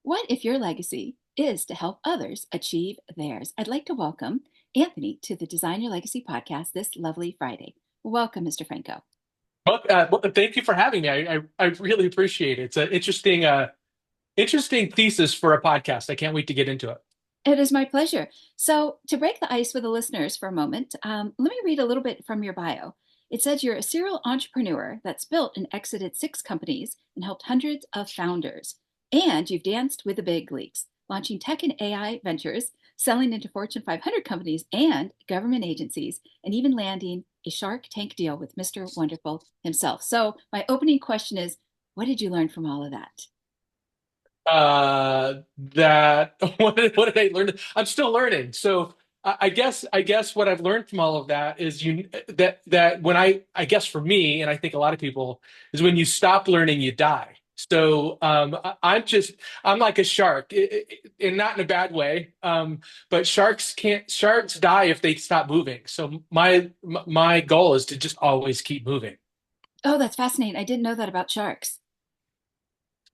What if your legacy is to help others achieve theirs? I'd like to welcome Anthony to the Design Your Legacy podcast this lovely Friday. Welcome, Mr. Franco. Well, thank you for having me. I really appreciate it. It's an interesting thesis for a podcast. I can't wait to get into it. It is my pleasure. So, to break the ice with the listeners for a moment, let me read a little bit from your bio. It says you're a serial entrepreneur that's built and exited 6 companies and helped hundreds of founders. And you've danced with the big leagues, launching tech and AI ventures, selling into Fortune 500 companies and government agencies, and even landing a Shark Tank deal with Mr. Wonderful himself. So, my opening question is, what did you learn from all of that? That what did I learn? I'm still learning. So I guess what I've learned from all of that is that when I guess for me and I think a lot of people is when you stop learning you die. So I'm like a shark, and not in a bad way. But sharks die if they stop moving. So my goal is to just always keep moving. Oh, that's fascinating. I didn't know that about sharks.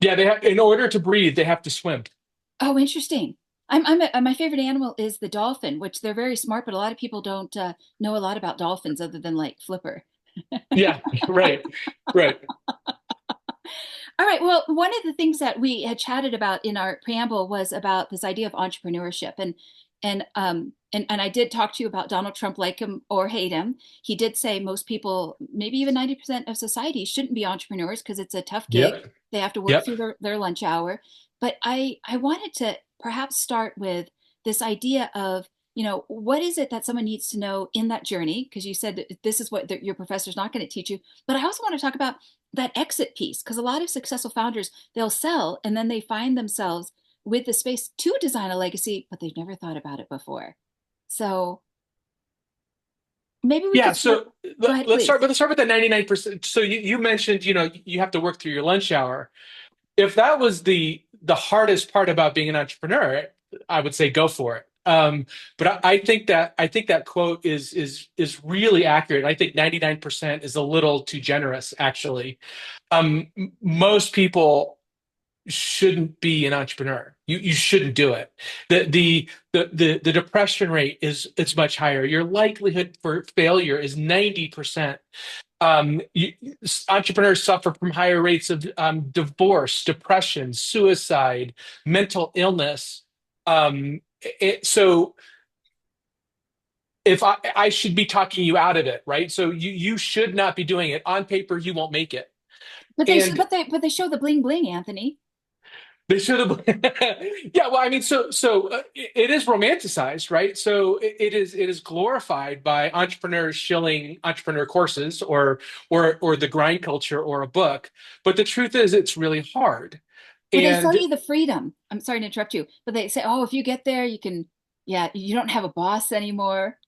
Yeah, they have in order to breathe, they have to swim. Oh, interesting. My favorite animal is the dolphin, which they're very smart, but a lot of people don't know a lot about dolphins other than like Flipper. Yeah, right, right. All right. Well, one of the things that we had chatted about in our preamble was about this idea of entrepreneurship, and I did talk to you about Donald Trump, like him or hate him. He did say most people, maybe even 90% of society, shouldn't be entrepreneurs because it's a tough gig. Yep, They have to work yep. through their lunch hour. But I wanted to perhaps start with this idea of, what is it that someone needs to know in that journey? Because you said that this is what your professor's not going to teach you. But I also want to talk about that exit piece because a lot of successful founders, they'll sell and then they find themselves with the space to design a legacy, but they've never thought about it before. So maybe we Yeah, could start. so Go ahead, please. let's start with the 99%. So you mentioned, you have to work through your lunch hour. If that was the hardest part about being an entrepreneur, I would say go for it. But I think that quote is really accurate. I think 99% is a little too generous, actually. Most people shouldn't be an entrepreneur. You shouldn't do it. The depression rate is it's much higher. Your likelihood for failure is 90%. Entrepreneurs suffer from higher rates of divorce, depression, suicide, mental illness. So if I should be talking you out of it, right? So you should not be doing it. On paper, you won't make it. And But they show the bling bling, Anthony. they should have. Yeah, well, I mean, it is romanticized, right? So it is glorified by entrepreneurs shilling entrepreneur courses or the grind culture or a book. But the truth is, it's really hard. Well, they sell And you the freedom. I'm sorry to interrupt you, but they say, oh, if you get there, you can, yeah, you don't have a boss anymore.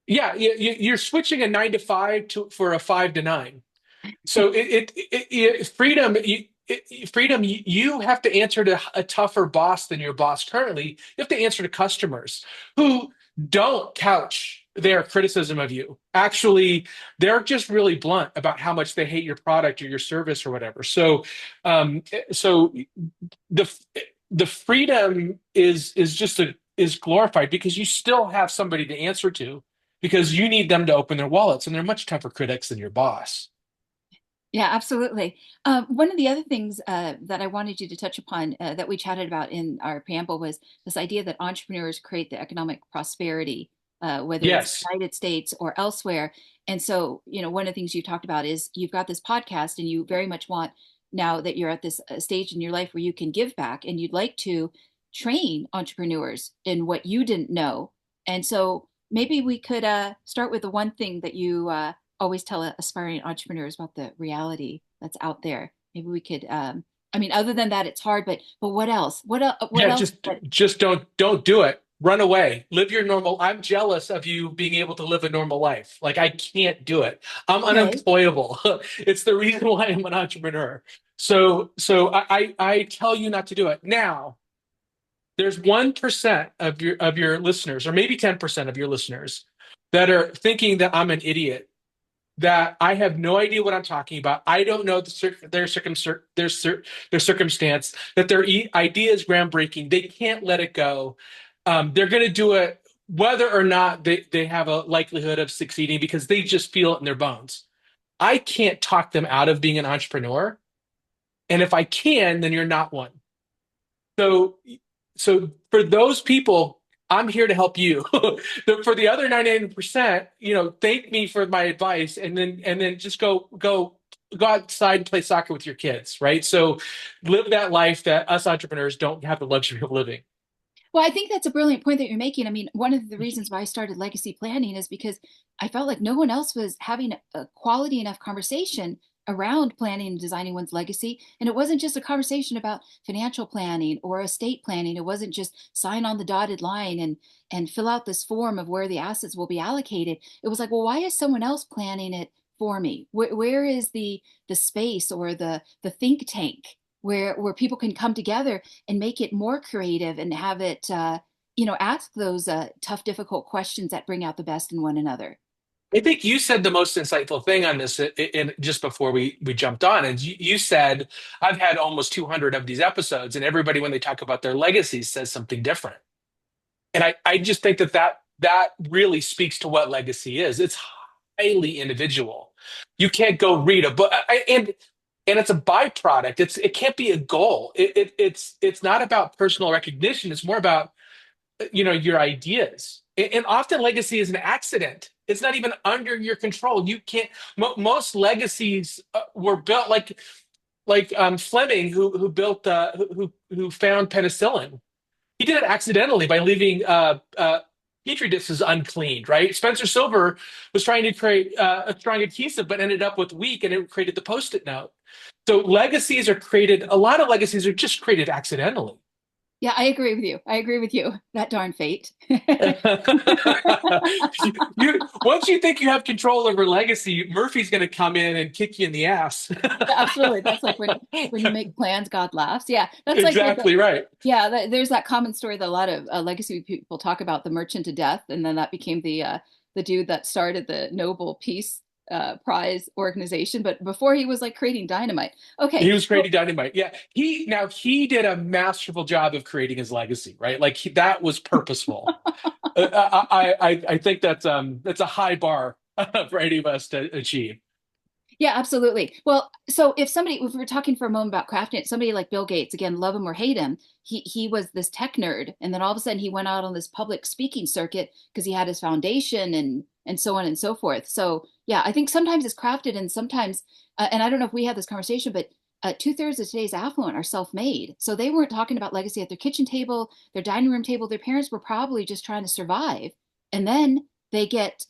yeah, you're switching a 9 to 5 for a 5 to 9. So freedom, freedom. You have to answer to a tougher boss than your boss currently. You have to answer to customers who don't couch their criticism of you. Actually, they're just really blunt about how much they hate your product or your service or whatever. So the the freedom is glorified because you still have somebody to answer to because you need them to open their wallets, and they're much tougher critics than your boss. Yeah, absolutely. One of the other things that I wanted you to touch upon that we chatted about in our preamble was this idea that entrepreneurs create the economic prosperity, whether it's Yes. the United States or elsewhere. And so, one of the things you talked about is you've got this podcast and you very much want now that you're at this stage in your life where you can give back and you'd like to train entrepreneurs in what you didn't know. And so maybe we could start with the one thing that you always tell aspiring entrepreneurs about the reality that's out there. Maybe we could, I mean, other than that, it's hard, but what else? What Yeah, else? just don't do it. Run away. Live your normal. I'm jealous of you being able to live a normal life. Like I can't do it. I'm Okay. unemployable. It's the reason why I'm an entrepreneur. So I tell you not to do it. Now, there's 1% of your listeners, or maybe 10% of your listeners, that are thinking that I'm an idiot that I have no idea what I'm talking about. I don't know their circumstance, that their idea is groundbreaking. They can't let it go. They're going to do it whether or not they have a likelihood of succeeding because they just feel it in their bones. I can't talk them out of being an entrepreneur. And if I can, then you're not one. So, so for those people, I'm here to help you. For the other 99%, thank me for my advice, and then just go outside and play soccer with your kids, right? So live that life that us entrepreneurs don't have the luxury of living. Well, I think that's a brilliant point that you're making. I mean, one of the reasons why I started legacy planning is because I felt like no one else was having a quality enough conversation around planning and designing one's legacy. And it wasn't just a conversation about financial planning or estate planning. It wasn't just sign on the dotted line and fill out this form of where the assets will be allocated. It was like, well, why is someone else planning it for me? Where is the space or the think tank where people can come together and make it more creative and have it ask those tough, difficult questions that bring out the best in one another. I think you said the most insightful thing on this just before we jumped on, and you said I've had almost 200 of these episodes, and everybody when they talk about their legacies says something different. And I just think that really speaks to what legacy is. It's highly individual. You can't go read a book, and it's a byproduct. It can't be a goal. It's not about personal recognition. It's more about your ideas. And often legacy is an accident. It's not even under your control. You can't. Most legacies were built like Fleming, who built who found penicillin. He did it accidentally by leaving petri dishes uncleaned, right? Spencer Silver was trying to create a strong adhesive, but ended up with weak, and it created the post-it note. So legacies are created. A lot of legacies are just created accidentally. Yeah, I agree with you. I agree with you. That darn fate. Once you think you have control over legacy, Murphy's going to come in and kick you in the ass. Absolutely. That's like when you make plans, God laughs. Yeah, that's like with Exactly right. there's that common story that a lot of legacy people talk about, the merchant of death, and then that became the dude that started the Nobel Peace Prize organization. But before he was like creating dynamite. Okay, He was so creating dynamite. Yeah, he did a masterful job of creating his legacy, right? Like that was purposeful. I think that's a high bar for any of us to achieve. yeah, absolutely. Well, so if we're talking for a moment about crafting it, somebody like Bill Gates, again, love him or hate him, he was this tech nerd, and then all of a sudden he went out on this public speaking circuit because he had his foundation and so on and so forth. So yeah, I think sometimes it's crafted, and sometimes, and I don't know if we had this conversation, but two-thirds of today's affluent are self-made. So they weren't talking about legacy at their kitchen table, their dining room table. Their parents were probably just trying to survive, and then they get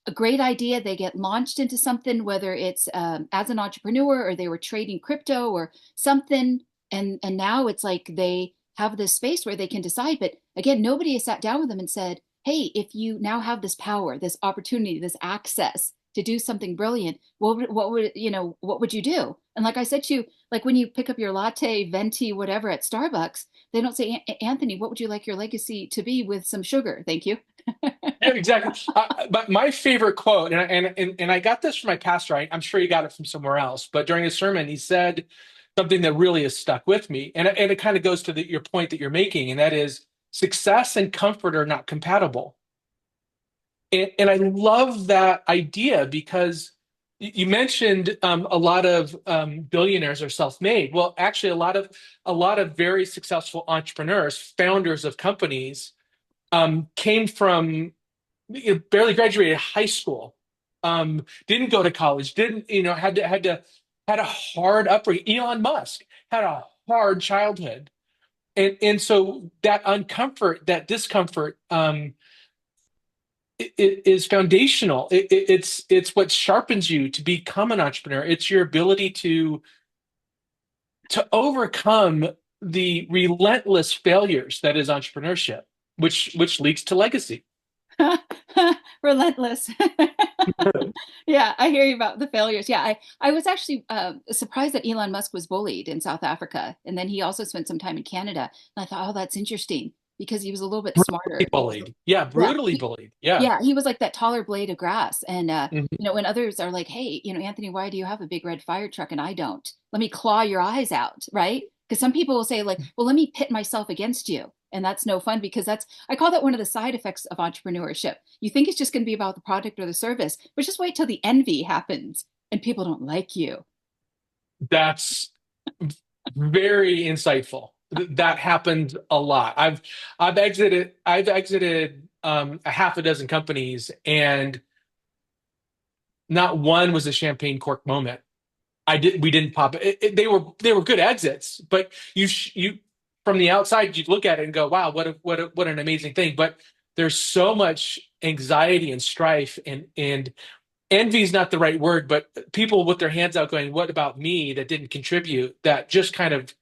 a great idea, they get launched into something, whether it's as an entrepreneur or they were trading crypto or something, and now it's like they have this space where they can decide. But again, nobody has sat down with them and said, hey, if you now have this power, this opportunity, this access to do something brilliant, what would you do? And like I said to you, like when you pick up your latte, venti, whatever at Starbucks, they don't say, Anthony, what would you like your legacy to be with some sugar? Thank you. Yeah, exactly. But my favorite quote, and I got this from my pastor. I'm sure he got it from somewhere else, but during his sermon, he said something that really has stuck with me, and it kind of goes to your point that you're making, and that is success and comfort are not compatible. And I love that idea because you mentioned a lot of billionaires are self-made. Well, actually, a lot of very successful entrepreneurs, founders of companies, came from barely graduated high school, didn't go to college, didn't had a hard upbringing. Elon Musk had a hard childhood, and so that uncomfort, that discomfort, it is foundational. It's what sharpens you to become an entrepreneur. It's your ability to overcome the relentless failures that is entrepreneurship, which leads to legacy. Relentless. Yeah, I hear you about the failures. Yeah, I was actually surprised that Elon Musk was bullied in South Africa. And then he also spent some time in Canada. And I thought, oh, that's interesting. because he was a little bit Brutally smarter. bullied. Yeah, Yeah. brutally bullied. Yeah. Yeah, he was like that taller blade of grass. And Mhm. when others are like, "Hey, Anthony, why do you have a big red fire truck and I don't? Let me claw your eyes out," right? Because some people will say like, "Well, let me pit myself against you." And that's no fun because I call that one of the side effects of entrepreneurship. You think it's just going to be about the product or the service, but just wait till the envy happens and people don't like you. That's very insightful. That happened a lot. I've exited a half a dozen companies, and not one was a champagne cork moment. We didn't pop it. They were good exits, but you from the outside you'd look at it and go, wow, what an amazing thing. But there's so much anxiety and strife, and envy is not the right word, but people with their hands out going, what about me that didn't contribute, that just kind of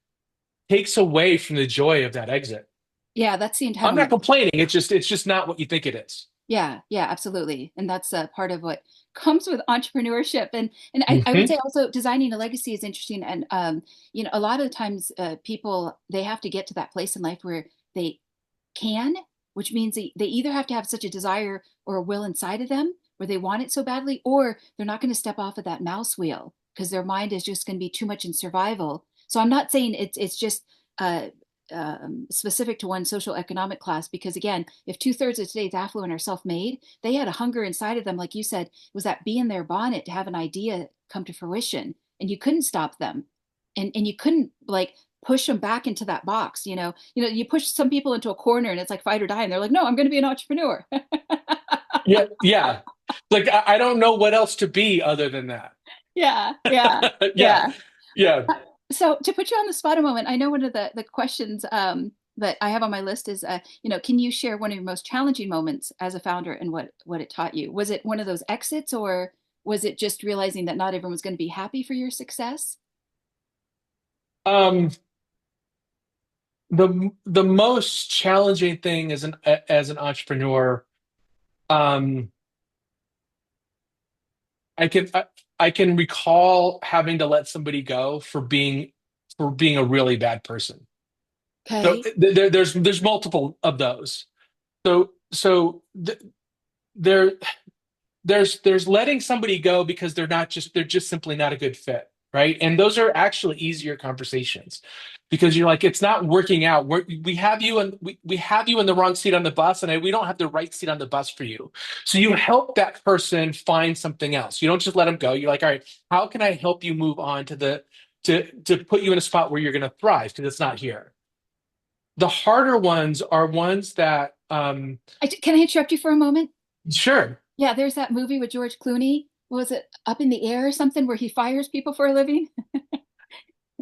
takes away from the joy of that exit. Yeah, that's the I'm not entitlement. complaining. It's just not what you think it is. Yeah, yeah, absolutely. And that's part of what comes with entrepreneurship. And I would Hmm. say also designing a legacy is interesting. And a lot of the times people they have to get to that place in life where they can, which means they either have to have such a desire or a will inside of them where they want it so badly, or they're not going to step off of that mouse wheel because their mind is just going to be too much in survival. So I'm not saying it's just uh, specific to one social economic class, because again, if 2/3 of today's affluent are self-made, they had a hunger inside of them, like you said, was that bee in their bonnet to have an idea come to fruition, and you couldn't stop them, and you couldn't like push them back into that box. You push some people into a corner and it's like fight or die, and they're like, no, I'm going to be an entrepreneur. Yeah, yeah. Like I don't know what else to be other than that. Yeah, yeah, Yeah, yeah. yeah. So to put you on the spot a moment, I know one of the questions that I have on my list is, can you share one of your most challenging moments as a founder and what it taught you? Was it one of those exits, or was it just realizing that not everyone's going to be happy for your success? Um, the most challenging thing as an entrepreneur, um, I can I can recall having to let somebody go for being a really bad person. So Okay, there's multiple of those. So there there's letting somebody go because they're just simply not a good fit, right? And those are actually easier conversations because you're like, it's not working out. We have you in the wrong seat on the bus, and we don't have the right seat on the bus for you. So you help that person find something else. You don't just let them go. You're like, all right, how can I help you move on to put you in a spot where you're going to thrive because it's not here. The harder ones are ones that can I interrupt you for a moment? sure. Yeah, there's that movie with George Clooney. What was it, Up in the Air or something, where he fires people for a living?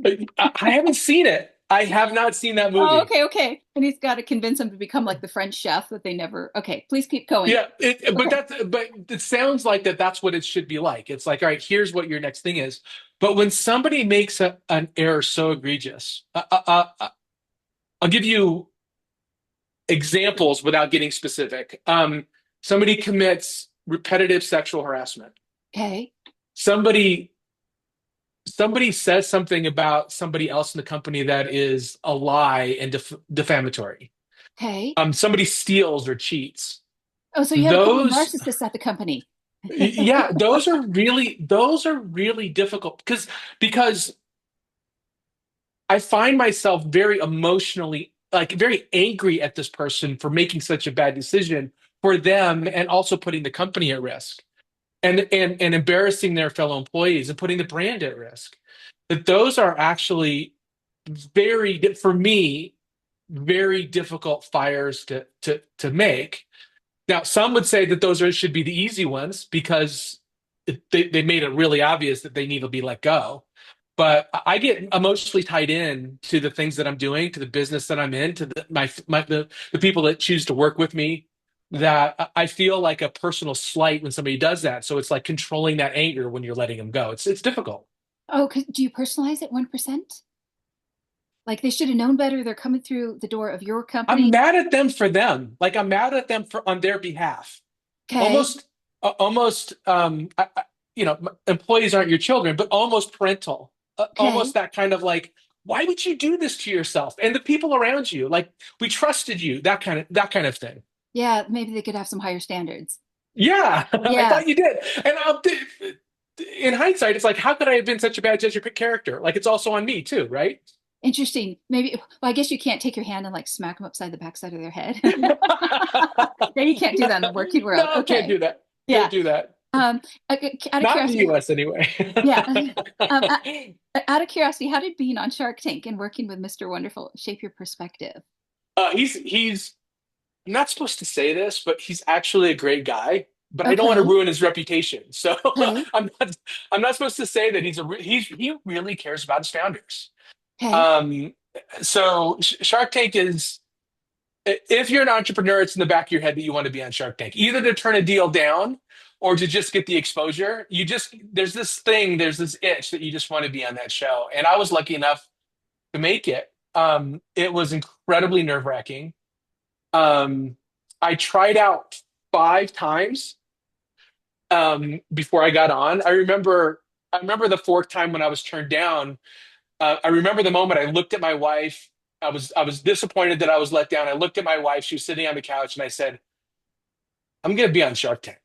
I haven't seen it. I have not seen that Oh, movie. okay, okay. And he's got to convince him to become like the French chef that they never. Okay, please keep going. Yeah, but Okay. it sounds like that's what it should be like. It's like, all right, here's what your next thing is. But when somebody makes an error so egregious, I'll give you examples without getting specific. Somebody commits repetitive sexual harassment. Okay. Somebody somebody says something about somebody else in the company that is a lie and defamatory. Okay. Somebody steals or cheats. Oh, so you had a couple of Those narcissists at the company. Yeah, those are really difficult because I find myself very emotionally, like very angry at this person for making such a bad decision for them, and also putting the company at risk, and embarrassing their fellow employees and putting the brand at risk. That those are actually for me, very difficult fires to make. Now, some would say that should be the easy ones because they made it really obvious that they need to be let go. But I get emotionally tied in to the things that I'm doing, to the business that I'm in, to the people that choose to work with me. That I feel like a personal slight when somebody does that. So it's like controlling that anger when you're letting them go. It's difficult. Oh, do you personalize it 1%? Like they should have known better. They're coming through the door of your I'm company. mad at them for them. Like I'm mad at them for on their behalf. Okay. Almost, employees aren't your children, but almost parental, almost Okay. that kind of like why would you do this to yourself and the people around you? Like, we trusted you, that kind of thing. Yeah, maybe they could have some higher standards. Yeah, I Yeah, thought you did. And in hindsight, it's like, how could I have been such a bad judge of character? Like, it's also on me too, right? interesting. Maybe, well, I guess you can't take your hand and like smack them upside the backside of their head. Yeah, you can't do that in the working world. No, can't Okay. do that. Can't Yeah. do that. Um, Out of Not in the curiosity, US anyway. yeah. Out of curiosity, how did being on Shark Tank and working with Mr. Wonderful shape your perspective? He's I'm not supposed to say this, but he's actually a great guy. But I don't want to Okay. ruin his reputation, so Okay. I'm not. I'm not supposed to say that he really cares about his founders. Okay. Um, so Shark Tank is, if you're an entrepreneur, it's in the back of your head that you want to be on Shark Tank, either to turn a deal down or to just get the exposure. There's this itch that you just want to be on that show. And I was lucky enough to make it. It was incredibly nerve-wracking. Um, I tried out 5 times before I got on. I remember the fourth time when I was turned down. I remember the moment I looked at my wife. I was disappointed that I was let down. I looked at my wife. She was sitting on the couch, and I said, "I'm going to be on Shark Tank."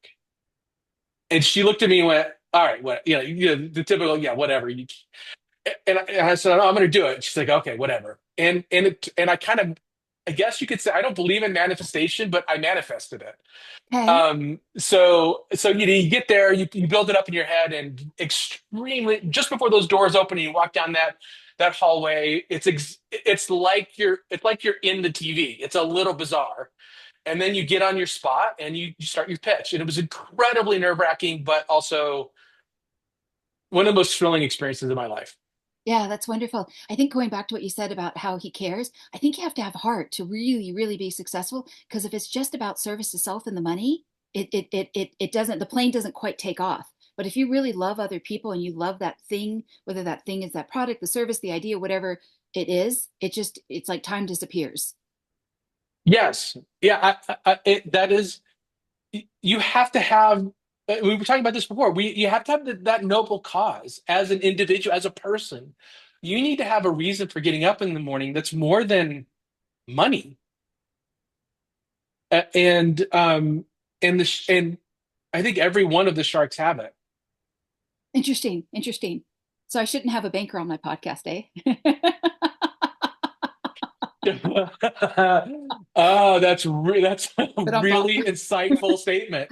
And she looked at me and went, "All right, what? The typical, yeah, whatever." And I said, "Oh, I'm going to do it." She's like, "Okay, whatever." And I kind of, I guess you could say, I don't believe in manifestation, but I manifested it. Okay. So you get there, you build it up in your head, and extremely just before those doors open, and you walk down that hallway. It's like you're in the TV. It's a little bizarre, and then you get on your spot and you start your pitch, and it was incredibly nerve wracking, but also one of the most thrilling experiences of my life. Yeah, that's wonderful. I think going back to what you said about how he cares, I think you have to have heart to really, really be successful. Because if it's just about service to self and the money, it doesn't, the plane doesn't quite take off. But if you really love other people and you love that thing, whether that thing is that product, the service, the idea, whatever it is, it's like time disappears. Yes, yeah, that is. You have to have, we were talking about this before, you have to have that noble cause as an individual, as a person. You need to have a reason for getting up in the morning that's more than money. And I think every one of the sharks have it. Interesting, interesting. So I shouldn't have a banker on my podcast, eh? Oh, that's a But really insightful statement.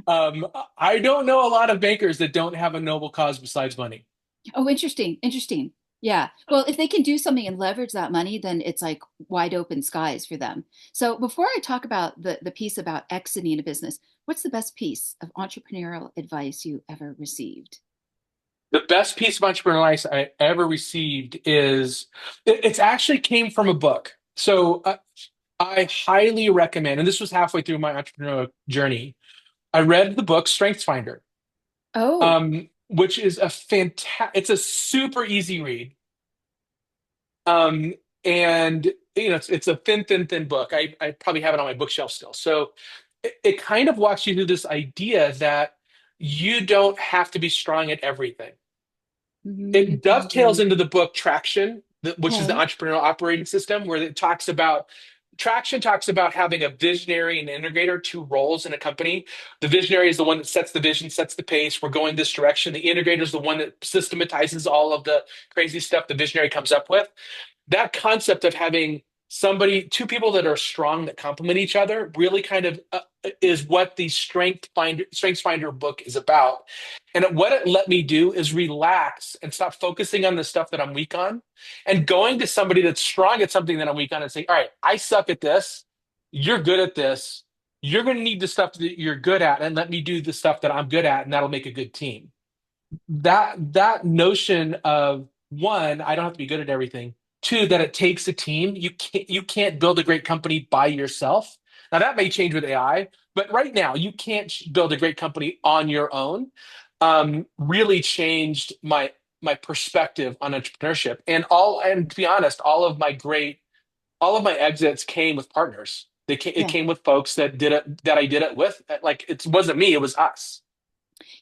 I don't know a lot of bankers that don't have a noble cause besides money. Oh, interesting, interesting. Yeah. Well, if they can do something and leverage that money, then it's like wide open skies for them. So before I talk about the piece about exiting a business, what's the best piece of entrepreneurial advice you ever received? The best piece of entrepreneurial advice I ever received is it's actually came from a book. So I highly recommend, and this was halfway through my entrepreneurial journey. I read the book Strengths Finder, Oh, which is it's a super easy read. And it's a thin, thin, thin book. I probably have it on my bookshelf still. So it kind of walks you through this idea that you don't have to be strong at everything. mhm. It dovetails into the book Traction, which is the Okay. entrepreneurial operating system, where it talks about Traction talks about having a visionary and integrator, two roles in a company. The visionary is the one that sets the vision, sets the pace. We're going this direction. The integrator is the one that systematizes all of the crazy stuff the visionary comes up with. That concept of having two people that are strong that complement each other really kind of is what the strengths finder book is about. And what it let me do is relax and stop focusing on the stuff that I'm weak on and going to somebody that's strong at something that I'm weak on and say, all right, I suck at this, you're good at this, you're going to need the stuff that you're good at, and let me do the stuff that I'm good at, and that'll make a good team. That notion of, one, I don't have to be good at everything. Two, that it takes a team. You can't build a great company by yourself. Now that may change with AI, but right now you can't build a great company on your own. Really changed my perspective on entrepreneurship. And to be honest, all of my exits came with partners. It Yeah. came with folks that I did it with. Like, it wasn't me, it was us.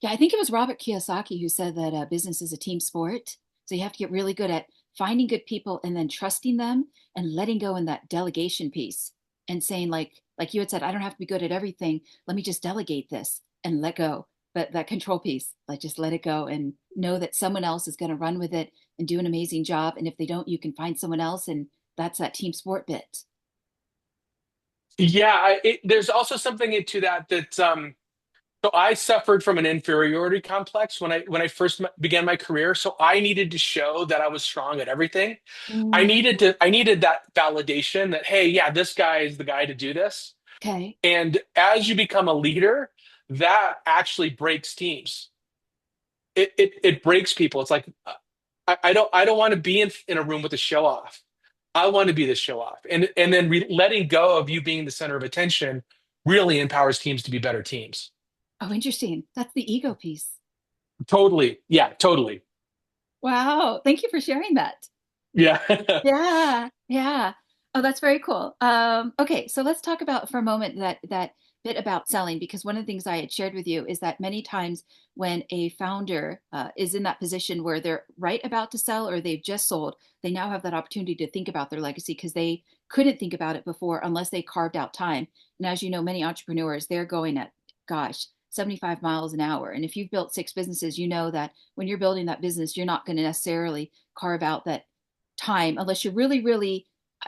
Yeah, I think it was Robert Kiyosaki who said that business is a team sport. So you have to get really good at finding good people and then trusting them and letting go in that delegation piece and saying like you had said, I don't have to be good at everything. Let me just delegate this and let go. But that control piece, like just let it go and know that someone else is going to run with it and do an amazing job. And if they don't, you can find someone else. And that's that team sport bit. Yeah, there's also something into that. So I suffered from an inferiority complex when I first began my career. So I needed to show that I was strong at everything. Mm, I needed that validation that, hey, yeah, this guy is the guy to do this. okay. And as you become a leader, that actually breaks teams. It breaks people. It's like I don't want to be in a room with a show off. I want to be the show off. And then letting go of you being the center of attention really empowers teams to be better teams. Oh, interesting. That's the ego piece. Totally. Yeah, totally. Wow. Thank you for sharing that. Yeah. Yeah, yeah. Oh, that's very cool. Okay, so let's talk about for a moment that bit about selling, because one of the things I had shared with you is that many times when a founder is in that position where they're right about to sell or they've just sold, they now have that opportunity to think about their legacy because they couldn't think about it before unless they carved out time. And as you know, many entrepreneurs, they're going at, gosh, 75 miles an hour. And if you've built six businesses, you know that when you're building that business, you're not going to necessarily carve out that time unless you're really, really,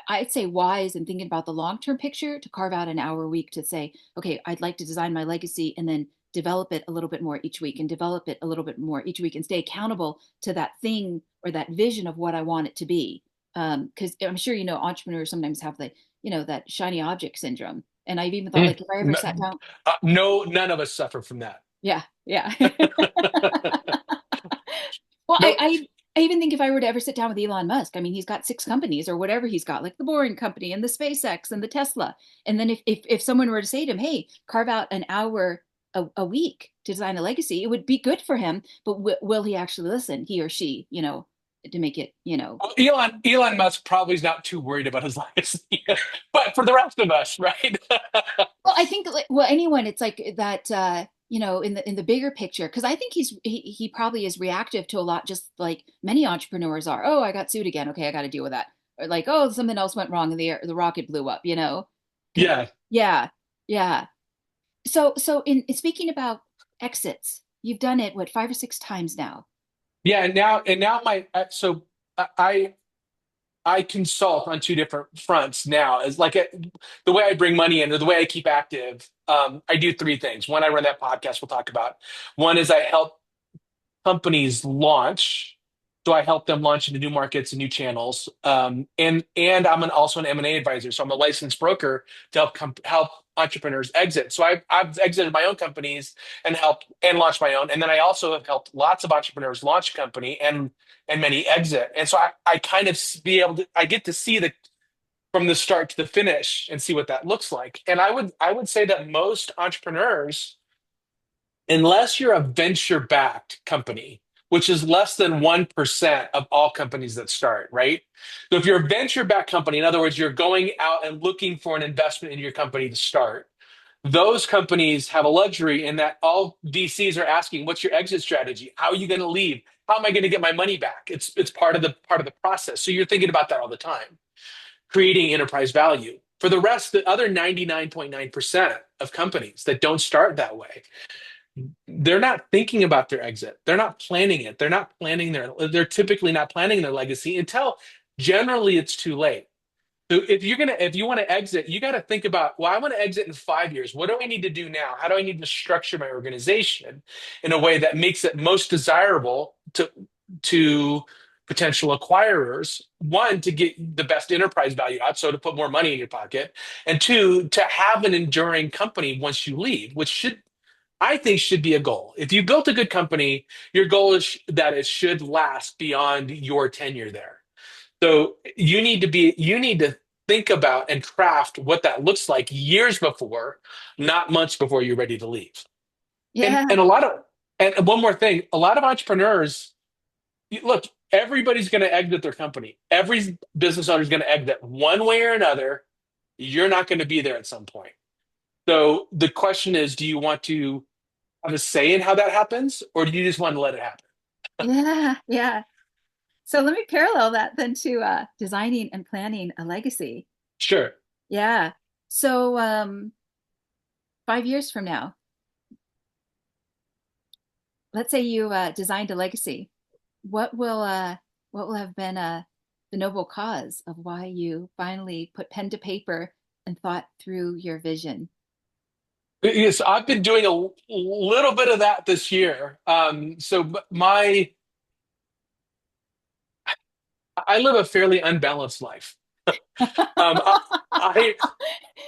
I'd say wise and thinking about the long-term picture to carve out an hour a week to say, okay, I'd like to design my legacy and then develop it a little bit more each week and develop it a little bit more each week and stay accountable to that thing or that vision of what I want it to be. Because I'm sure, entrepreneurs sometimes have that shiny object syndrome. And I've even thought Mm. like if I ever sat down, No, none of us suffer from that. yeah, yeah. Well, No, I even think if I were to ever sit down with Elon Musk, I mean, he's got six companies or whatever he's got, like the Boring Company and the SpaceX and the Tesla. And then if someone were to say to him, "Hey, carve out an hour a week to design a legacy," it would be good for him. But will he actually listen, he or she, to make it. well, Elon Musk probably is not too worried about his legacy, but for the rest of us, right? Well, I think like, well, anyone, it's like that. In the bigger picture, because I think he probably is reactive to a lot, just like many entrepreneurs are. Oh, I got sued again. Okay, I got to deal with that. Or like, oh, something else went wrong and the rocket blew up. Yeah, Yeah, yeah. So in speaking about exits, you've done it what 5 or 6 times now. yeah, and now my so I I consult on two different fronts now. As like the way I bring money in or the way I keep active. I do three things. One, I run that podcast we'll talk about. One is I help companies launch. So I help them launch into new markets and new channels. And I'm also an M&A advisor. So I'm a licensed broker to help entrepreneurs exit. So I've exited my own companies and helped and launched my own. And then I also have helped lots of entrepreneurs launch a company and many exit. And so I kind of be able to I get to see the from the start to the finish and see what that looks like. And I would say that most entrepreneurs, unless you're a venture backed company, which is less than 1% of all companies that start, right? So if you're a venture backed company, in other words, you're going out and looking for an investment in your company to start, those companies have a luxury in that all VCs are asking, what's your exit strategy? How are you going to leave? How am I going to get my money back? It's part of the process. So you're thinking about that all the time, creating enterprise value. For the rest, the other 99.9% of companies that don't start that way, they're not thinking about their exit. They're not planning it. They're typically not planning their legacy until generally it's too late. So if you want to exit, you got to think about, well, I want to exit in 5 years. What do I need to do now? How do I need to structure my organization in a way that makes it most desirable to potential acquirers? One, to get the best enterprise value out, so to put more money in your pocket, and two, to have an enduring company once you leave, which I think should be a goal. If you built a good company, your goal is that it should last beyond your tenure there. So you need to think about and craft what that looks like years before, not months before you're ready to leave. And Yeah, and a lot of and one more thing, a lot of entrepreneurs, look, everybody's going to exit their company. Every business owner is going to exit one way or another. You're not going to be there at some point. So the question is, do you want to have a say in how that happens, or do you just want to let it happen? yeah, yeah. So let me parallel that then to designing and planning a legacy. Sure. Yeah. So 5 years from now, let's say you designed a legacy. What will what will have been the noble cause of why you finally put pen to paper and thought through your vision? Yes, I've been doing a little bit of that this year. I live a fairly unbalanced life. Um, I,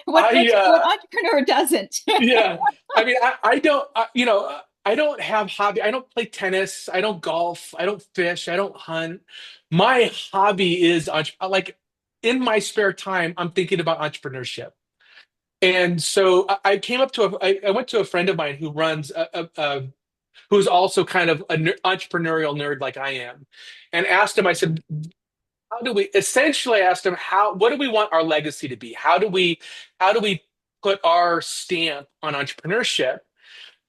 What entrepreneur doesn't? yeah. I mean, I don't, I don't have hobby. I don't play tennis. I don't golf. I don't fish. I don't hunt. My hobby is like in my spare time, I'm thinking about entrepreneurship. And so I came up to I went to a friend of mine who runs who's also kind of an entrepreneurial nerd like I am, and asked him. I said, "How do we?" Essentially, I asked him, "How? What do we want our legacy to be? How do we put our stamp on entrepreneurship?"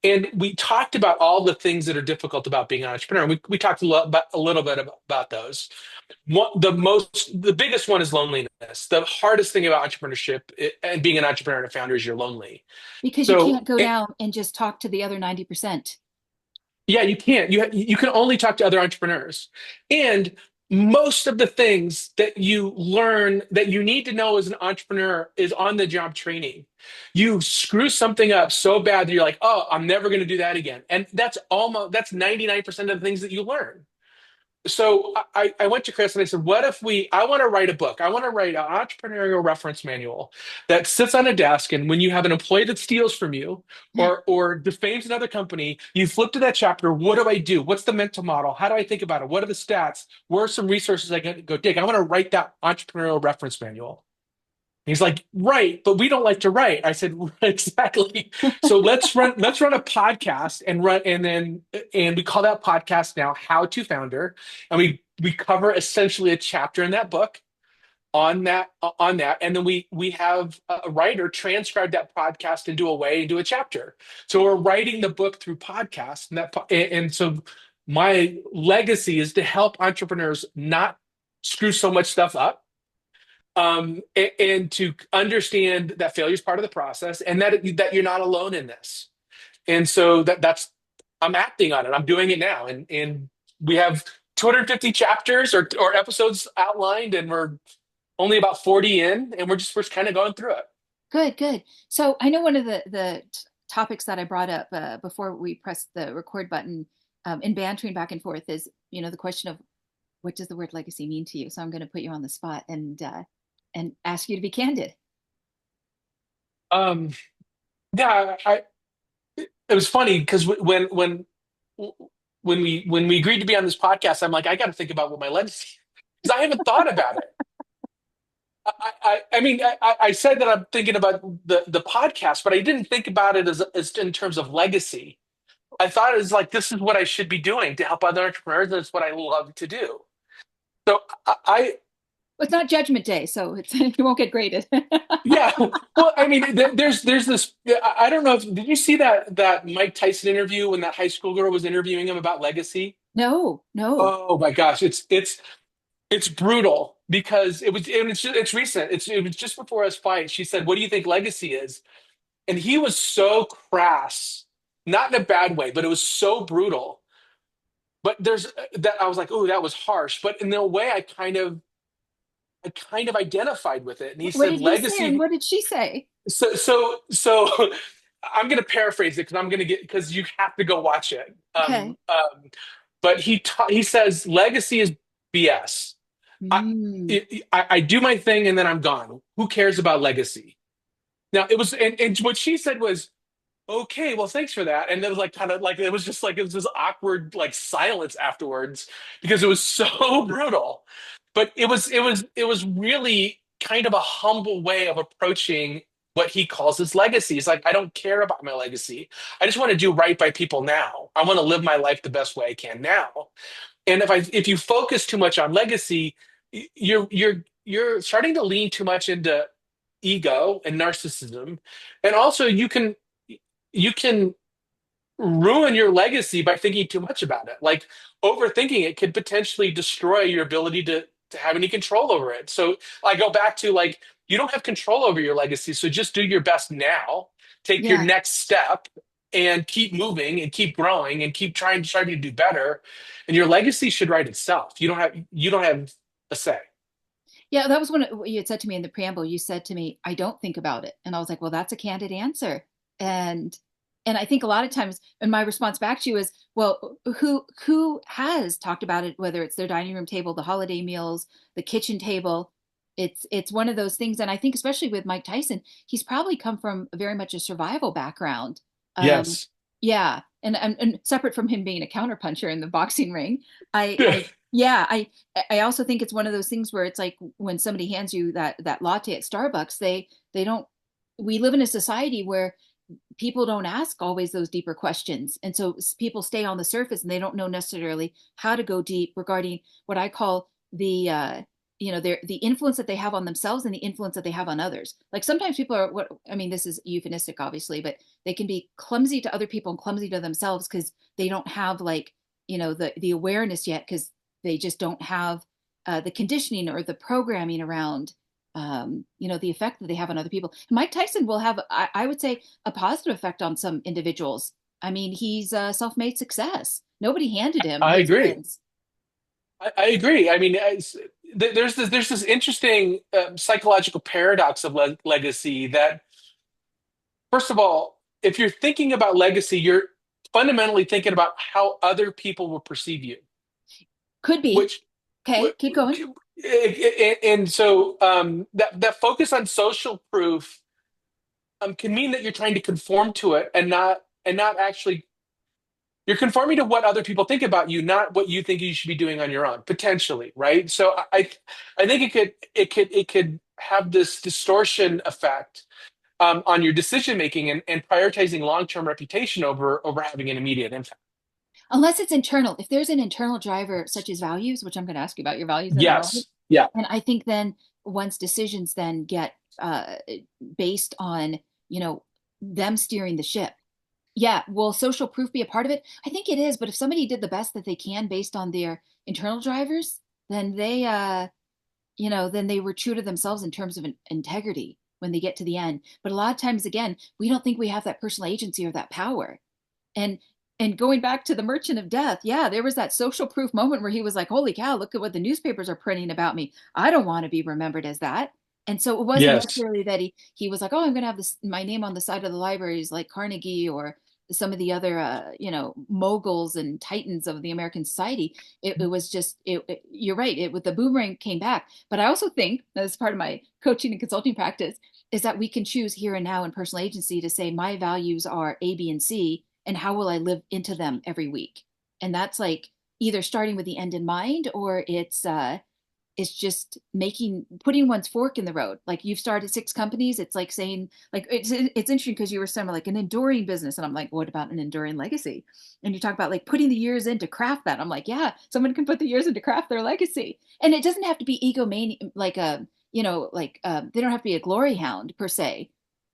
And we talked about all the things that are difficult about being an entrepreneur. We talked a little bit about those. The biggest one is loneliness. The hardest thing about entrepreneurship and being an entrepreneur and a founder is you're lonely. Because you So can't go down and just talk to the other 90%. yeah, you can't. You can only talk to other entrepreneurs. And most of the things that you learn that you need to know as an entrepreneur is on the job training. You screw something up so bad that you're like, "Oh, I'm never going to do that again." And that's 99% of the things that you learn. So I went to Chris and I said, what if I want to write a book. I want to write an entrepreneurial reference manual that sits on a desk. And when you have an employee that steals from you or defames another company, you flip to that chapter. What do I do? What's the mental model? How do I think about it? What are the stats? Where are some resources I can go dig? I want to write that entrepreneurial reference manual. He's like, right, but we don't like to write. I said, exactly. So let's run a podcast and we call that podcast now How to Founder. And we cover essentially a chapter in that book on that. And then we have a writer transcribe that podcast into a chapter. So we're writing the book through podcast and so my legacy is to help entrepreneurs not screw so much stuff up and to understand that failure is part of the process and that you're not alone in this. And so that's I'm acting on it. I'm doing it now, and we have 250 chapters or episodes outlined, and we're only about 40 in, and we're kind of going through it. Good, good. So I know one of the topics that I brought up before we pressed the record button in bantering back and forth is, the question of what does the word legacy mean to you? So I'm going to put you on the spot and ask you to be candid. Um, yeah, it was funny because when we agreed to be on this podcast, I'm like, I got to think about what my legacy because I haven't thought about it. I mean, I said that I'm thinking about the podcast, but I didn't think about it as in terms of legacy. I thought it was like, this is what I should be doing to help other entrepreneurs. That's what I love to do. So Well, it's not Judgment Day, so you won't get graded. yeah. Well, I mean, there's this. I don't know if did you see that Mike Tyson interview when that high school girl was interviewing him about legacy? No, no. Oh my gosh, it's brutal because it's recent. It was just before his fight. She said, "What do you think legacy is?" And he was so crass, not in a bad way, but it was so brutal. But there's that I was like, "Oh, that was harsh." But in a way, I kind of identified with it. And he What said, did he say and "Legacy." what did she say? So I'm going to paraphrase it because I'm going to get because you have to go watch it. Okay. But he says legacy is BS. I, Mm. I do my thing and then I'm gone. Who cares about legacy? Now it was and what she said was okay. Well, thanks for that. And it was like kind of like it was this awkward like silence afterwards because it was so brutal. But it was really kind of a humble way of approaching what he calls his legacy. He's like, I don't care about my legacy. I just want to do right by people now. I want to live my life the best way I can now. And if you focus too much on legacy, you're starting to lean too much into ego and narcissism. And also you can ruin your legacy by thinking too much about it. Like overthinking it could potentially destroy your ability to have any control over it. So I go back to like you don't have control over your legacy, so just do your best now. Take your Yeah. next step and keep moving and keep growing and keep trying to do better. And your legacy should write itself. You don't have a say. Yeah, that was what you had said to me in the preamble. You said to me, "I don't think about it," and I was like, "Well, that's a candid answer." And I think a lot of times, and my response back to you is, "Well, who has talked about it? Whether it's their dining room table, the holiday meals, the kitchen table." It's one of those things, and I think especially with Mike Tyson, he's probably come from very much a survival background. Um, Yes. yeah, and separate from him being a counterpuncher in the boxing ring, yeah, I also think it's one of those things where it's like when somebody hands you that latte at Starbucks, they don't. We live in a society where people don't ask always those deeper questions, and so people stay on the surface and they don't know necessarily how to go deep regarding what I call the influence that they have on themselves and the influence that they have on others. Like sometimes people are what I mean. This is euphemistic, obviously, but they can be clumsy to other people and clumsy to themselves because they don't have like the awareness yet because they just don't have the conditioning or the programming around the effect that they have on other people. Mike Tyson will have, I would say, a positive effect on some individuals. I mean, he's a self-made success. Nobody handed him I his agree. wins. I agree. I mean, there's this interesting psychological paradox of legacy that, first of all, if you're thinking about legacy, you're fundamentally thinking about how other people will perceive you, Could be. which, Okay, keep going. and so that focus on social proof can mean that you're trying to conform to it and not actually you're conforming to what other people think about you, not what you think you should be doing on your own, potentially, right? So I think it could have this distortion effect on your decision making and prioritizing long term reputation over having an immediate impact. Unless it's internal. If there's an internal driver, such as values, which I'm going to ask you about your values in a moment, Yes, yeah, and I think then one's decisions then get based on, you know, them steering the ship. Yeah, will social proof be a part of it? I think it is, but if somebody did the best that they can based on their internal drivers, then then they were true to themselves in terms of integrity when they get to the end. But a lot of times, again, we don't think we have that personal agency or that power. And going back to the Merchant of Death, yeah, there was that social proof moment where he was like, "Holy cow, look at what the newspapers are printing about me. I don't want to be remembered as that." And so it wasn't yes, necessarily that he was like, "Oh, I'm going to have my name on the side of the libraries like Carnegie or some of the other moguls and titans of the American society." It was just you're right. It with the boomerang came back. But I also think as part of my coaching and consulting practice is that we can choose here and now in personal agency to say my values are A, B, and C, and how will I live into them every week? And that's like either starting with the end in mind or it's just putting one's fork in the road. Like you've started 6 companies. It's like saying like it's interesting because you were saying like an enduring business. And I'm like, what about an enduring legacy? And you talk about like putting the years in to craft that. I'm like, yeah, someone can put the years in to craft their legacy. And it doesn't have to be egomaniac like they don't have to be a glory hound per se.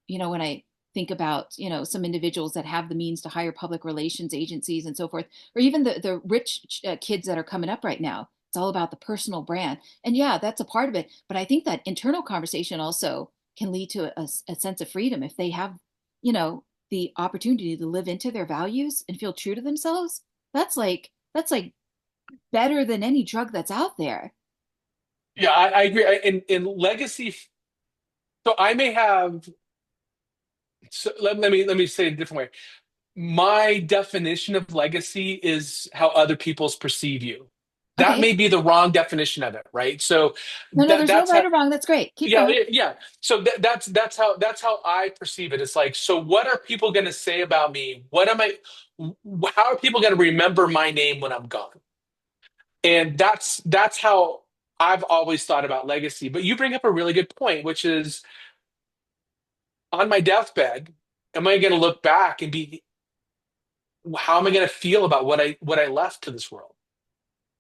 When I think about some individuals that have the means to hire public relations agencies and so forth, or even the rich kids that are coming up right now. It's all about the personal brand. And yeah, that's a part of it. But I think that internal conversation also can lead to a sense of freedom if they have, the opportunity to live into their values and feel true to themselves. That's like better than any drug that's out there. yeah. I agree. In legacy, so I may have. So let me say it a different way. My definition of legacy is how other people's perceive you. That Okay. may be the wrong definition of it, right? So No, that there's no that's right how or wrong. That's great. Keep yeah, going. yeah. So that's how I perceive it. It's like, so what are people going to say about me? How are people going to remember my name when I'm gone? And that's how I've always thought about legacy. But you bring up a really good point, which is on my deathbed, am I going to look back and be, how am I going to feel about what I left to this world?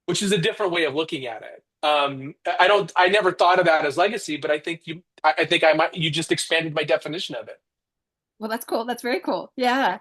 Which is a different way of looking at it. I never thought of that as legacy, but I think I might, you just expanded my definition of it. Well, that's cool. That's very cool. Yeah.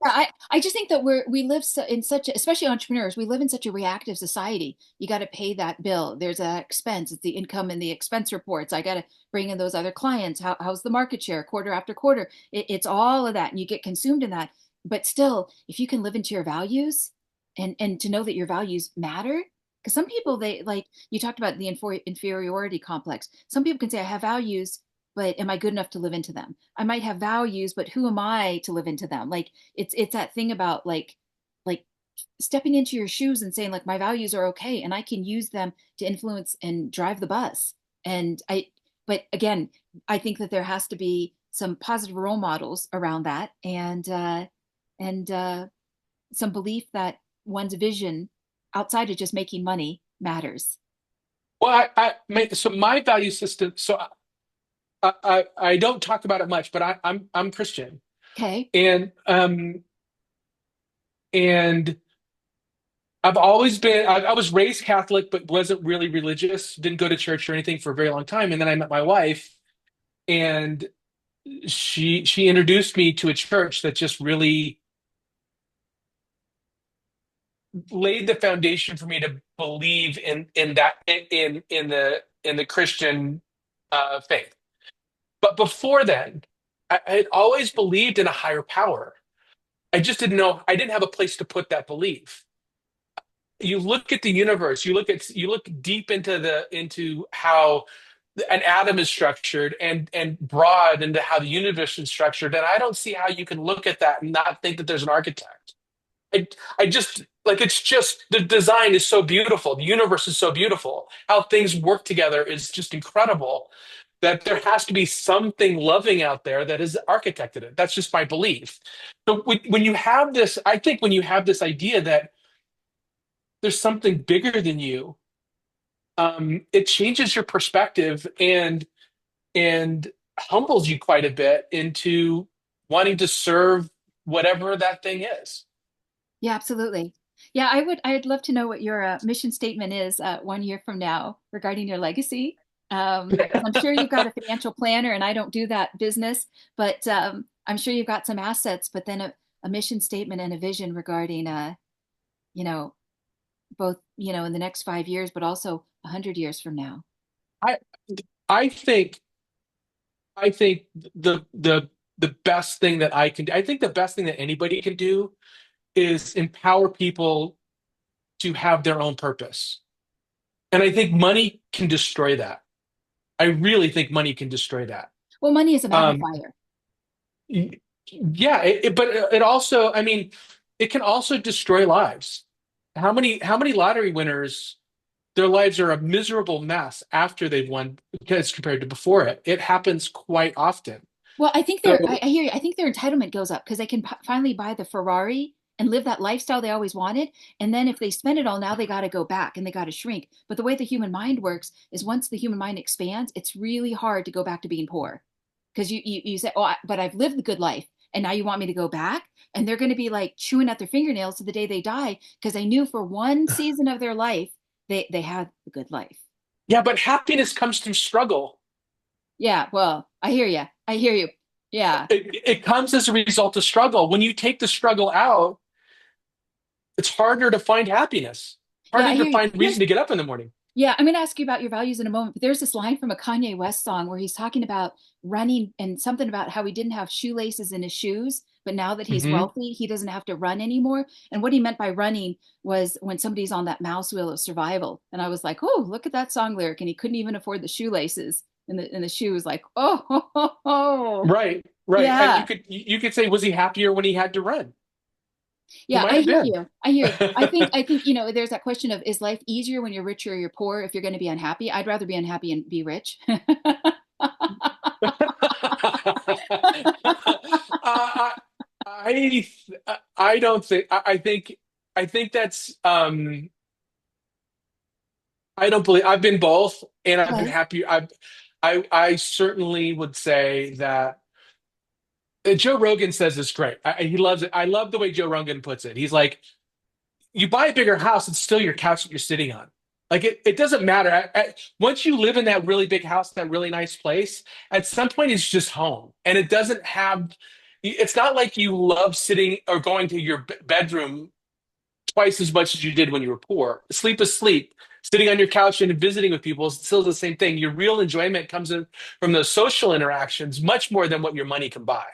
Yeah, I just think that we live in such especially entrepreneurs, we live in such a reactive society. You got to pay that bill. There's an expense. It's the income and the expense reports. I got to bring in those other clients. How's the market share quarter after quarter? It's all of that, and you get consumed in that. But still, if you can live into your values and to know that your values matter, because some people they like you talked about the inferiority complex. Some people can say I have values, but am I good enough to live into them? I might have values, but who am I to live into them? Like it's that thing about like stepping into your shoes and saying like my values are okay and I can use them to influence and drive the bus. And I but again, I think that there has to be some positive role models around that and some belief that one's vision outside of just making money matters. Well, so my value system. So I don't talk about it much, but I'm Christian, Okay. and and I was raised Catholic, but wasn't really religious. Didn't go to church or anything for a very long time, and then I met my wife, and she introduced me to a church that just really laid the foundation for me to believe in the Christian faith. But before then, I had always believed in a higher power. I just didn't know. I didn't have a place to put that belief. You look at the universe. You look deep into how an atom is structured and broad into how the universe is structured. And I don't see how you can look at that and not think that there's an architect. I just like it's just the design is so beautiful. The universe is so beautiful. How things work together is just incredible. That there has to be something loving out there that has architected it. That's just my belief. So when you have this, I think when you have this idea that there's something bigger than you, it changes your perspective and humbles you quite a bit into wanting to serve whatever that thing is. Yeah, absolutely. Yeah, I'd love to know what your mission statement is 1 year from now regarding your legacy. Because I'm sure you've got a financial planner, and I don't do that business, but I'm sure you've got some assets, but then a mission statement and a vision regarding, you know, both, in the next 5 years, but also 100 years from now. I I think I think the best thing that I can do, I think the best thing that anybody can do is empower people to have their own purpose. And I think money can destroy that. I really think money can destroy that. Well, money is a Um, magnifier. yeah, but it also, I mean, it can also destroy lives. How many lottery winners, their lives are a miserable mess after they've won as compared to before it. It happens quite often. Well, I think So, I hear you. I think their entitlement goes up because they can finally buy the Ferrari and live that lifestyle they always wanted. And then if they spend it all, now they got to go back and they got to shrink. But the way the human mind works is once the human mind expands, it's really hard to go back to being poor because you say, oh, but I've lived the good life. And now you want me to go back? And they're going to be like chewing at their fingernails to the day they die because they knew for one season of their life, they had the good life. yeah, but happiness comes through struggle. Yeah, well, I hear you. I hear you. Yeah. It comes as a result of struggle. When you take the struggle out, it's harder to find happiness, Yeah, I harder to hear you. find reason to get up in the morning. Yeah, I'm going to ask you about your values in a moment, but there's this line from a Kanye West song where he's talking about running and something about how he didn't have shoelaces in his shoes, but now that he's Hmm. wealthy, he doesn't have to run anymore. And what he meant by running was when somebody's on that mouse wheel of survival. And I was like, oh, look at that song lyric. And he couldn't even afford the shoelaces and the shoes, like, oh, ho, ho, ho. Right, right. And Yeah. you could say, was he happier when he had to run? He Yeah, might I have hear been. you. I hear you. I think, there's that question of is life easier when you're rich or you're poor if you're going to be unhappy? I'd rather be unhappy and be rich. I, I I don't think I think that's I don't believe I've been both and I've been Okay. happy. I certainly would say that Joe Rogan says this great. He loves it. I love the way Joe Rogan puts it. He's like, you buy a bigger house, it's still your couch that you're sitting on. Like it doesn't matter. Once you live in that really big house, that really nice place, at some point it's just home, and it doesn't have. it's not like you love sitting or going to your bedroom twice as much as you did when you were poor. Sleep is sleep. Sitting on your couch and visiting with people is still the same thing. Your real enjoyment comes in from those social interactions much more than what your money can buy.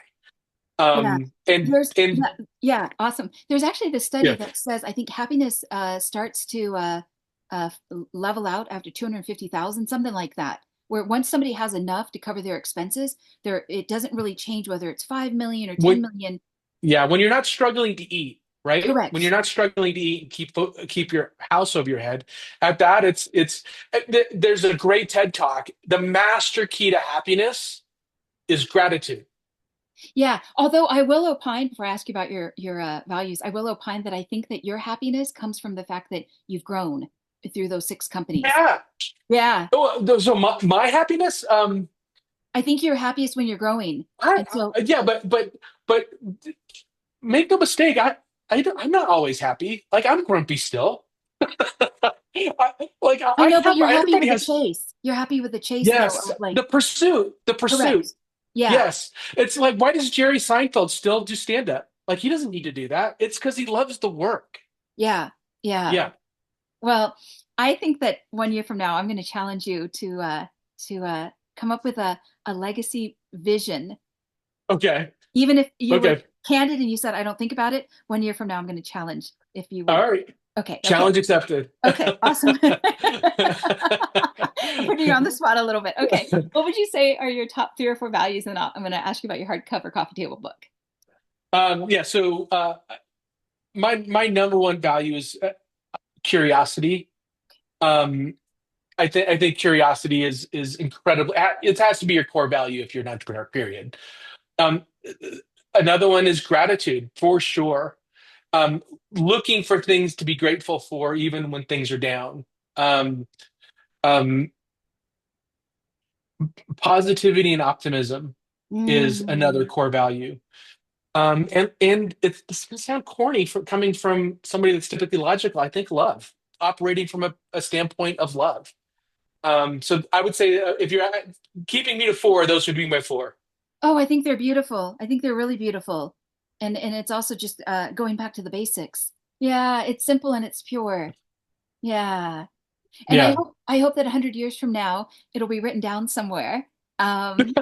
Yeah. And There's and yeah, yeah, awesome. There's actually this study yeah, that says I think happiness starts to uh, level out after 250,000, something like that. Where once somebody has enough to cover their expenses, there it doesn't really change whether it's 5 million or 10 when million. yeah, when you're not struggling to eat, right? When you're Correct. not struggling to eat and keep your house over your head, at that there's a great TED talk. The master key to happiness is gratitude. Yeah. Although I will opine before I ask you about your values, I will opine that I think that your happiness comes from the fact that you've grown through those six companies. Yeah. Yeah. So my happiness, I think you're happiest when you're growing. And so yeah, but make no mistake, I'm not always happy. Like I'm grumpy still. I I know, but have you're happy everybody with the has chase. You're happy with the chase, though, yes, of like, the pursuit. correct. Yeah, Yes, it's like why does Jerry Seinfeld still do stand up? Like he doesn't need to do that. It's because he loves the work. yeah, yeah. Yeah. Well, I think that 1 year from now, I'm going to challenge you to come up with a legacy vision. Okay. Even if you were Okay. candid and you said, I don't think about it, 1 year from now, I'm going to challenge if you would. All right. Okay, okay, Challenge accepted. okay, awesome. I'm putting you on the spot a little bit. Okay, what would you say are your top three or four values? And I'm going to ask you about your hardcover coffee table book. Yeah. So my number one value is curiosity. Um, I think curiosity is incredible. It has to be your core value if you're an entrepreneur. Period. Um, Another one is gratitude for sure. Um, Looking for things to be grateful for even when things are down. Um, um, Positivity and optimism is another Mm, core value. And it's going to sound corny for coming from somebody that's typically logical. I think love, operating from a standpoint of love. So I would say if you're keeping me to four, those would be my four. oh, I think they're beautiful. I think they're really beautiful. And it's also just going back to the basics. Yeah, it's simple and it's pure. Yeah. And Yeah. I hope that 100 years from now it'll be written down somewhere. Um,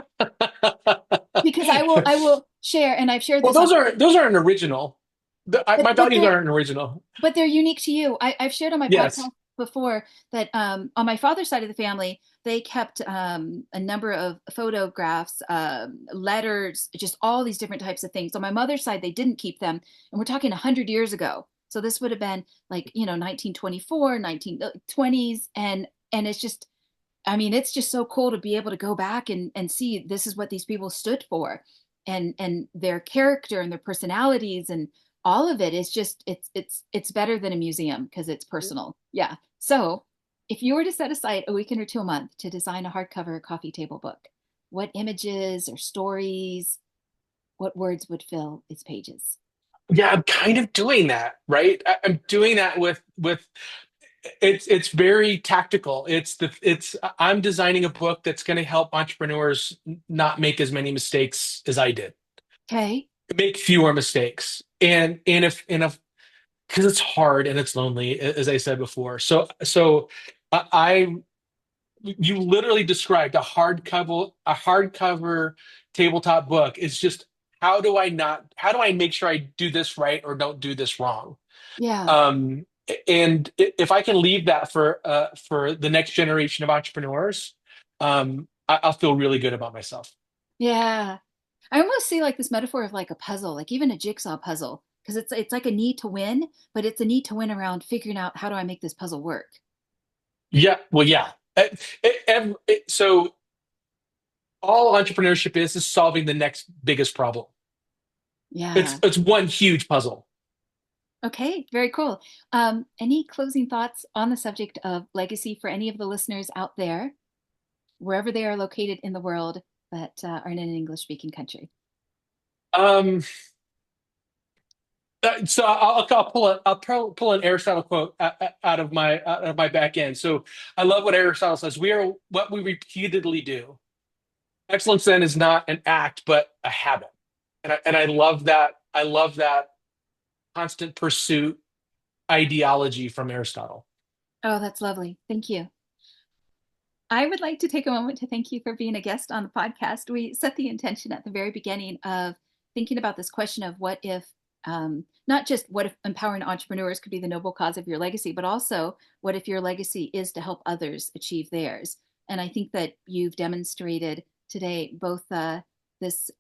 because I will share, and I've shared Well, this on, those aren't original. My but values aren't original. they're unique to you. I've shared on my Yes. podcast before that on my father's side of the family, they kept a number of photographs, letters, just all these different types of things. On my mother's side, they didn't keep them, and we're talking 100 years ago. So this would have been like 1924, 1920s, and it's just, I mean, it's just so cool to be able to go back and see this is what these people stood for, and their character and their personalities and all of it is just it's better than a museum because it's personal. Yeah. So if you were to set aside a weekend or two a month to design a hardcover coffee table book, what images or stories, what words would fill its pages? Yeah, I'm kind of doing that, right? I'm doing that with it's very tactical. It's I'm designing a book that's going to help entrepreneurs not make as many mistakes as I did, Okay. make fewer mistakes, and if because it's hard and it's lonely, as I said before. So I you literally described a hardcover tabletop book. It's just how do I make sure I do this right or don't do this wrong? Yeah. Um, and if I can leave that for the next generation of entrepreneurs, I'll feel really good about myself. Yeah. I almost see like this metaphor of like a puzzle, like even a jigsaw puzzle, because it's like a need to win, but it's a need to win around figuring out how do I make this puzzle work. Yeah, well, yeah. So all entrepreneurship is solving the next biggest problem. Yeah. It's one huge puzzle. Okay, very cool. Any closing thoughts on the subject of legacy for any of the listeners out there, wherever they are located in the world that are in an English speaking country? Um, so I'll pull an Aristotle quote out of my back end. So I love what Aristotle says. We are what we repeatedly do. Excellence then is not an act, but a habit. And I love that. I love that constant pursuit ideology from Aristotle. Oh, that's lovely. Thank you. I would like to take a moment to thank you for being a guest on the podcast. We set the intention at the very beginning of thinking about this question of what if, not just what if empowering entrepreneurs could be the noble cause of your legacy, but also what if your legacy is to help others achieve theirs. And I think that you've demonstrated today both this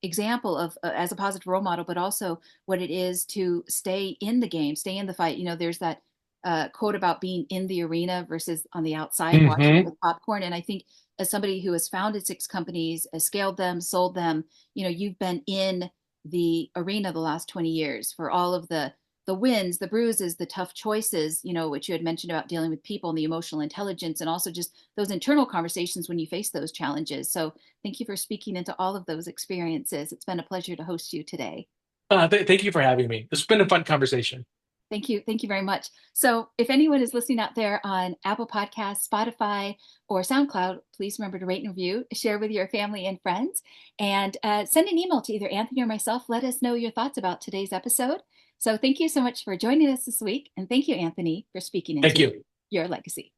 example of as a positive role model, but also what it is to stay in the game, stay in the fight. You know, there's that quote about being in the arena versus on the outside watching it Hmm. with popcorn. And I think as somebody who has founded six companies, has scaled them, sold them, you know, you've been in the arena the last 20 years for all of the wins, the bruises, the tough choices, you know, which you had mentioned about dealing with people and the emotional intelligence, and also just those internal conversations when you face those challenges. So thank you for speaking into all of those experiences. It's been a pleasure to host you today. Thank you for having me. It's been a fun conversation. Thank you. Thank you very much. So, if anyone is listening out there on Apple Podcasts, Spotify, or SoundCloud, please remember to rate and review, share with your family and friends, and send an email to either Anthony or myself. Let us know your thoughts about today's episode. So, thank you so much for joining us this week. And thank you, Anthony, for speaking Thank into you. your legacy.